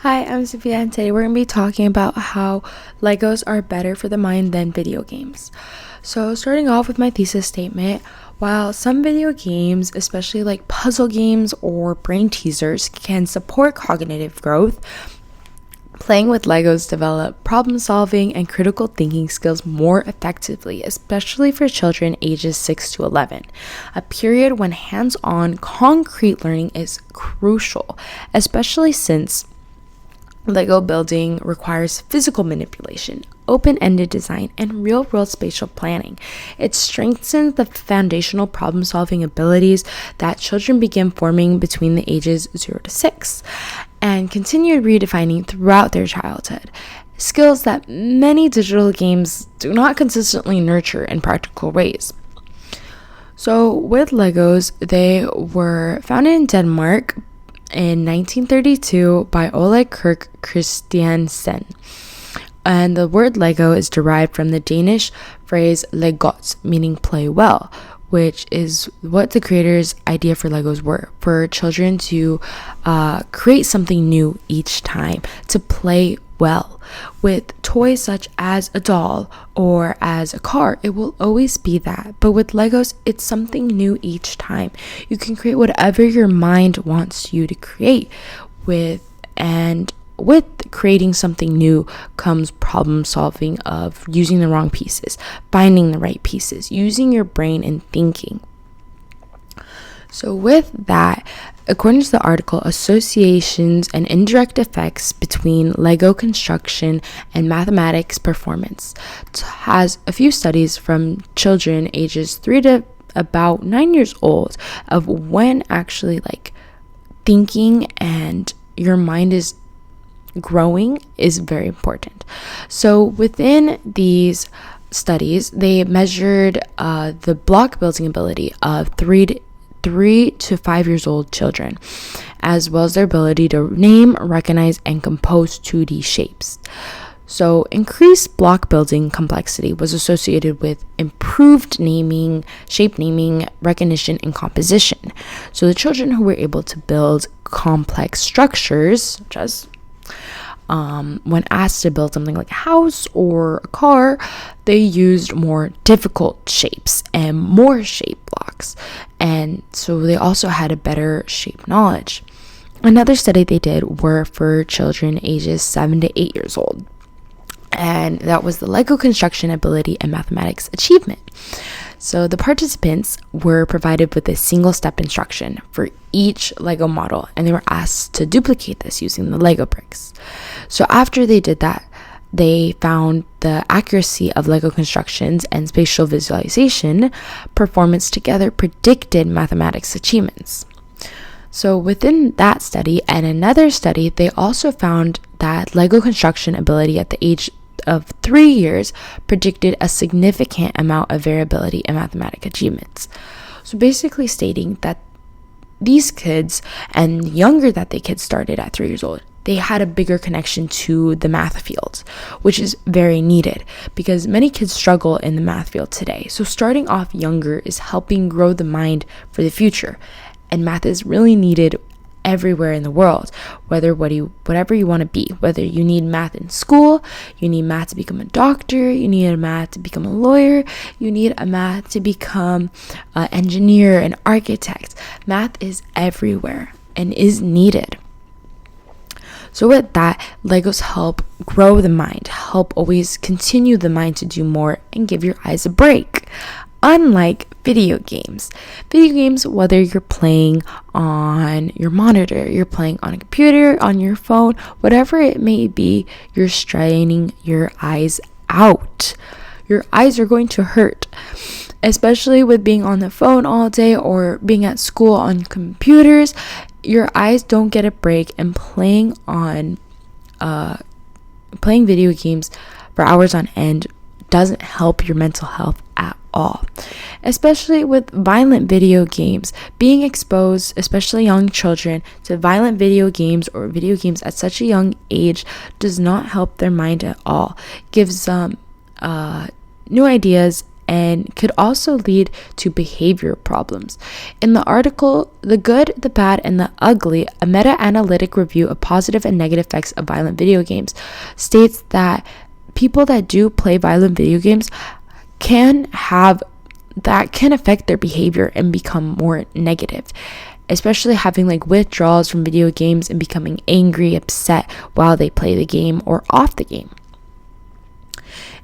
Hi, I'm Sophia, and today we're going to be talking about how Legos are better for the mind than video games. So, starting off with my thesis statement, while some video games, especially like puzzle games or brain teasers, can support cognitive growth, playing with Legos develop problem solving and critical thinking skills more effectively, especially for children ages 6 to 11, a period when hands on concrete learning is crucial, especially since Lego building requires physical manipulation, open-ended design, and real-world spatial planning. It strengthens the foundational problem-solving abilities that children begin forming between the ages 0 to 6 and continue redefining throughout their childhood. Skills that many digital games do not consistently nurture in practical ways. So with Legos, they were founded in Denmark in 1932 by Ole Kirk Christiansen. And the word Lego is derived from the Danish phrase "legot," meaning play well, which is what the creators' idea for Legos were, for children to create something new each time, to play well. With toys such as a doll or as a car, it will always be that. But with Legos, it's something new each time. You can create whatever your mind wants you to create with creating something new comes problem solving of using the wrong pieces, finding the right pieces, using your brain and thinking. So with that, according to the article, associations and indirect effects between Lego construction and mathematics performance has a few studies from children ages 3 to about 9 years old of when actually thinking and your mind is growing is very important. So within these studies, they measured the block building ability of 3 to 5 years old children, as well as their ability to name, recognize, and compose 2D shapes. So increased block building complexity was associated with improved naming, shape naming, recognition, and composition. So the children who were able to build complex structures, such as when asked to build something like a house or a car, they used more difficult shapes and more shape blocks. And so they also had a better shape knowledge. Another study they did were for children ages 7 to 8 years old. And that was the Lego construction ability and mathematics achievement. So the participants were provided with a single step instruction for each Lego model, and they were asked to duplicate this using the Lego bricks. So after they did that, they found the accuracy of Lego constructions and spatial visualization performance together predicted mathematics achievements. So within that study and another study, they also found that Lego construction ability at the age of 3 years predicted a significant amount of variability in mathematic achievements. So basically stating that these kids, and younger that the kids started at 3 years old, they had a bigger connection to the math field, which is very needed because many kids struggle in the math field today. So starting off younger is helping grow the mind for the future, and math is really needed everywhere in the world, whatever you want to be, whether you need math in school, you need math to become a doctor, you need a math to become a lawyer, you need a math to become an engineer, an architect. Math is everywhere and is needed. So with that, Legos help grow the mind, help always continue the mind to do more and give your eyes a break. Unlike video games, whether you're playing on your monitor, you're playing on a computer, on your phone, whatever it may be, you're straining your eyes out. Your eyes are going to hurt, especially with being on the phone all day or being at school on computers. Your eyes don't get a break, and playing video games for hours on end doesn't help your mental health at all, especially with violent video games. Being exposed, especially young children, to violent video games or video games at such a young age does not help their mind at all. Gives them new ideas and could also lead to behavior problems. In the article, The Good, the Bad, and the Ugly, a meta-analytic review of positive and negative effects of violent video games, states that people that do play violent video games can affect their behavior and become more negative, especially having like withdrawals from video games and becoming angry, upset while they play the game or off the game.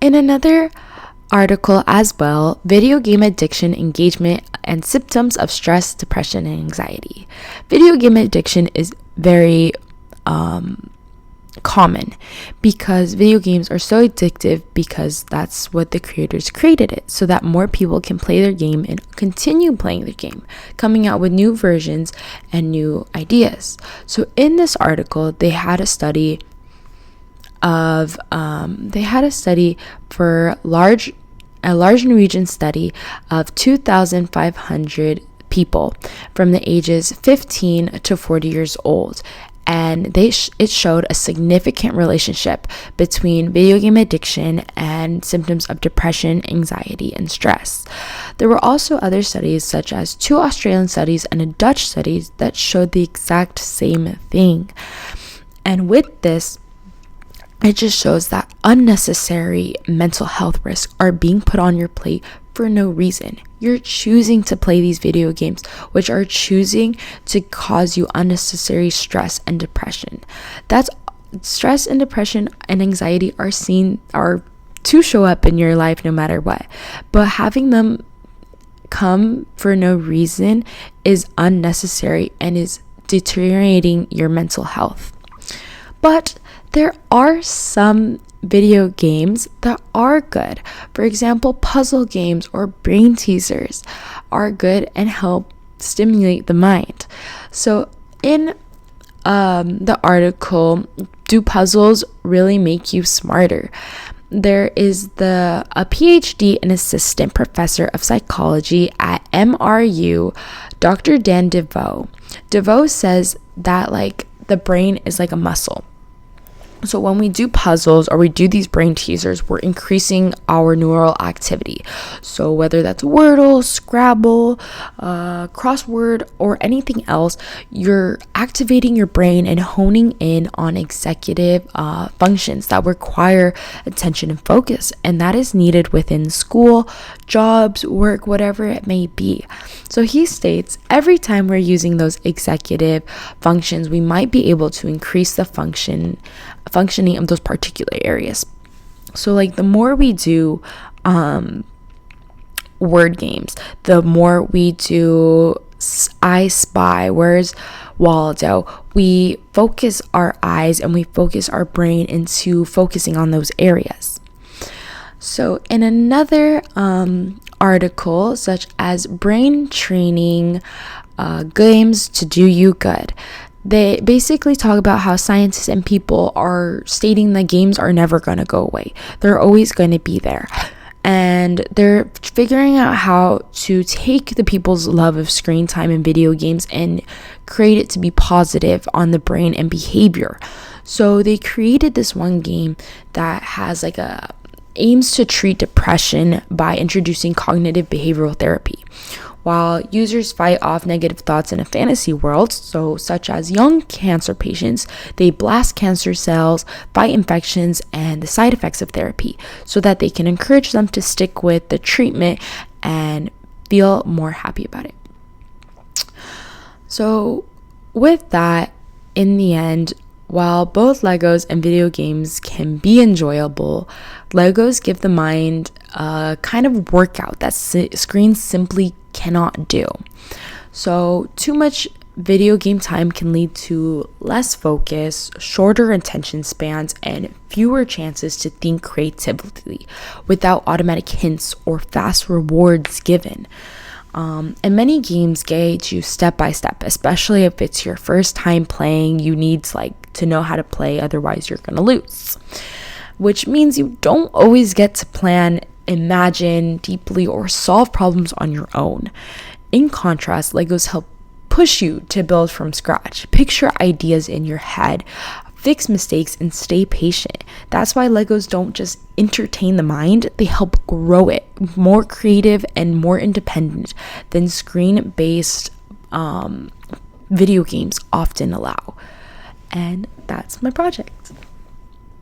In another article as well, Video Game Addiction, Engagement, and Symptoms of Stress, Depression, and Anxiety. Video game addiction is very common because video games are so addictive, because that's what the creators created it, so that more people can play their game and continue playing the game, coming out with new versions and new ideas. So in this article, they had a study for a large Norwegian study of 2,500 people from the ages 15 to 40 years old, and it showed a significant relationship between video game addiction and symptoms of depression, anxiety, and stress. There were also other studies, such as 2 Australian studies and a Dutch study, that showed the exact same thing. And with this, it just shows that unnecessary mental health risks are being put on your plate for no reason. You're choosing to play these video games, which are choosing to cause you unnecessary stress and depression. That's stress and depression and anxiety are to show up in your life no matter what. But having them come for no reason is unnecessary and is deteriorating your mental health. But there are some video games that are good. For example, puzzle games or brain teasers are good and help stimulate the mind. So in the article, do puzzles really make you smarter? There is a PhD and assistant professor of psychology at MRU, Dr. Dan DeVoe. DeVoe says that the brain is like a muscle. So when we do puzzles or we do these brain teasers, we're increasing our neural activity. So whether that's Wordle, Scrabble, crossword, or anything else, you're activating your brain and honing in on executive functions that require attention and focus. And that is needed within school, jobs, work, whatever it may be. So he states every time we're using those executive functions, we might be able to increase the functioning of those particular areas. So the more we do word games, the more we do I Spy, Where's Waldo, we focus our eyes and we focus our brain into focusing on those areas. So in another article, such as Brain Training Games to Do You Good, they basically talk about how scientists and people are stating that games are never going to go away. They're always going to be there. And they're figuring out how to take the people's love of screen time and video games and create it to be positive on the brain and behavior. So they created this one game that has aims to treat depression by introducing cognitive behavioral therapy. While users fight off negative thoughts in a fantasy world, such as young cancer patients, they blast cancer cells, fight infections, and the side effects of therapy, so that they can encourage them to stick with the treatment and feel more happy about it. So with that, in the end, while both Legos and video games can be enjoyable, Legos give the mind a kind of workout that screens simply cannot do. So too much video game time can lead to less focus, shorter attention spans, and fewer chances to think creatively without automatic hints or fast rewards given. And many games gauge you step by step, especially if it's your first time playing. You need to know how to play, otherwise you're gonna lose, which means you don't always get to plan, imagine deeply, or solve problems on your own. In contrast, Legos help push you to build from scratch. Picture ideas in your head, fix mistakes, and stay patient. That's why Legos don't just entertain the mind, they help grow it more creative and more independent than screen-based video games often allow. And that's my project.